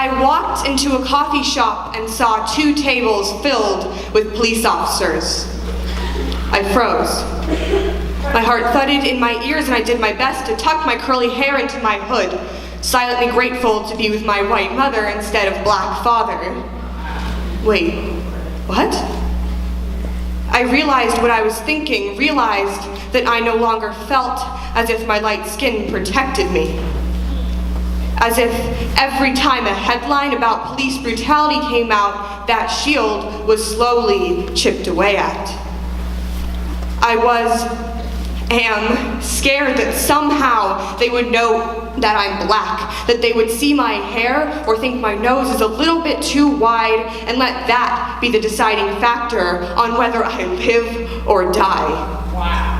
I walked into a coffee shop and saw 2 tables filled with police officers. I froze. My heart thudded in my ears and I did my best to tuck my curly hair into my hood, silently grateful to be with my white mother instead of black father. Wait, what? I realized what I was thinking, realized that I no longer felt as if my light skin protected me. As if every time a headline about police brutality came out, that shield was slowly chipped away at. I am scared that somehow they would know that I'm black, that they would see my hair or think my nose is a little bit too wide and let that be the deciding factor on whether I live or die. Wow.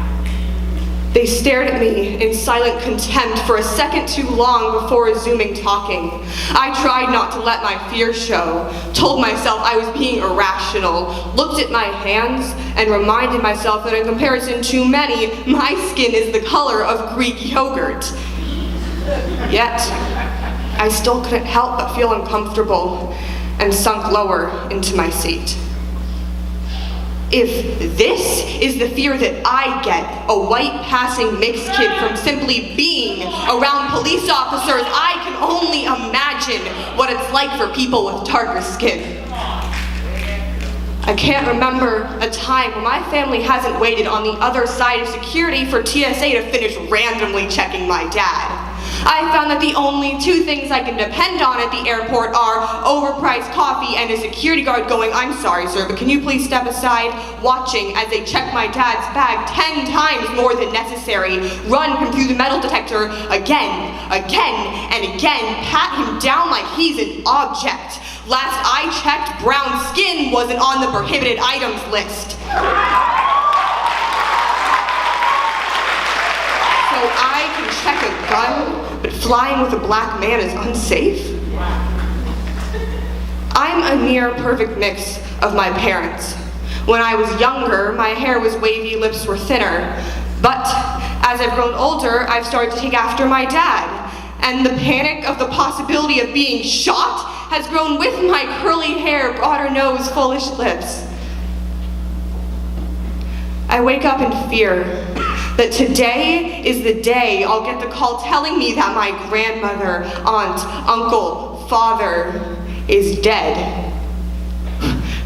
They stared at me in silent contempt for a second too long before resuming talking. I tried not to let my fear show, told myself I was being irrational, looked at my hands, and reminded myself that in comparison to many, my skin is the color of Greek yogurt. Yet, I still couldn't help but feel uncomfortable and sunk lower into my seat. If this is the fear that I get, a white passing mixed kid from simply being around police officers, I can only imagine what it's like for people with darker skin. I can't remember a time when my family hasn't waited on the other side of security for TSA to finish randomly checking my dad. I found that the only 2 things I can depend on at the airport are overpriced coffee and a security guard going, "I'm sorry, sir, but can you please step aside?" watching as they check my dad's bag 10 times more than necessary, run him through the metal detector again, and again, pat him down like he's an object. Last I checked, brown skin wasn't on the prohibited items list. So I can check a gun, but flying with a black man is unsafe? I'm a near perfect mix of my parents. When I was younger, my hair was wavy, lips were thinner. But as I've grown older, I've started to take after my dad. And the panic of the possibility of being shot has grown with my curly hair, broader nose, foolish lips. I wake up in fear that today is the day I'll get the call telling me that my grandmother, aunt, uncle, father is dead.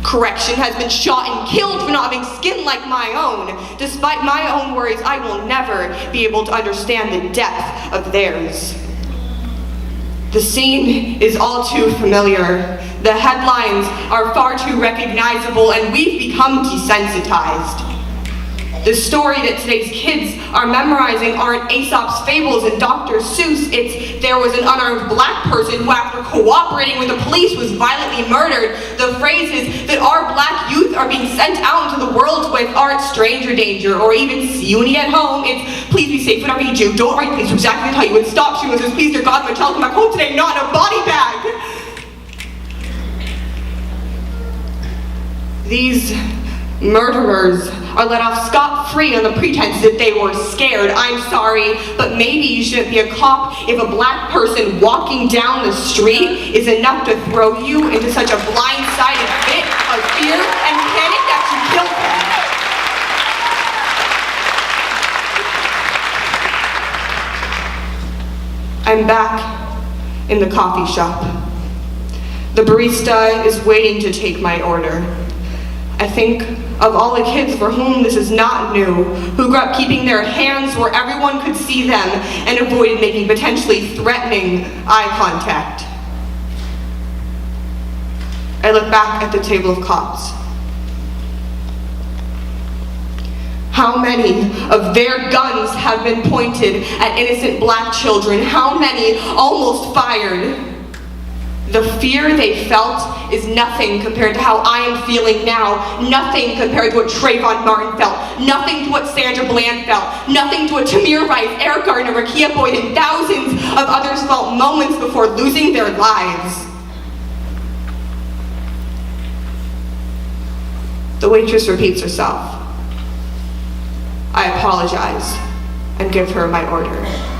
Correction, has been shot and killed for not having skin like my own. Despite my own worries, I will never be able to understand the depth of theirs. The scene is all too familiar. The headlines are far too recognizable, and we've become desensitized. The story that today's kids are memorizing aren't Aesop's fables and Dr. Seuss. It's there was an unarmed black person who, after cooperating with the police, was violently murdered. The phrases that our black youth are being sent out into the world with aren't stranger danger or even see you when you get home. It's please be safe whenever you do. Don't write things exactly how you would stop shooting. It says please dear God, my child come back home today, not in a body bag. These murderers are let off scot-free on the pretense that they were scared. I'm sorry, but maybe you shouldn't be a cop if a black person walking down the street is enough to throw you into such a blindsided fit of fear and panic that you kill them. I'm back in the coffee shop. The barista is waiting to take my order. I think of all the kids for whom this is not new, who grew up keeping their hands where everyone could see them and avoided making potentially threatening eye contact. I look back at the table of cops. How many of their guns have been pointed at innocent black children? How many almost fired? The fear they felt is nothing compared to how I am feeling now. Nothing compared to what Trayvon Martin felt. Nothing to what Sandra Bland felt. Nothing to what Tamir Rice, Eric Gardner, Rakia Boyd, and thousands of others felt moments before losing their lives. The waitress repeats herself. I apologize and give her my order.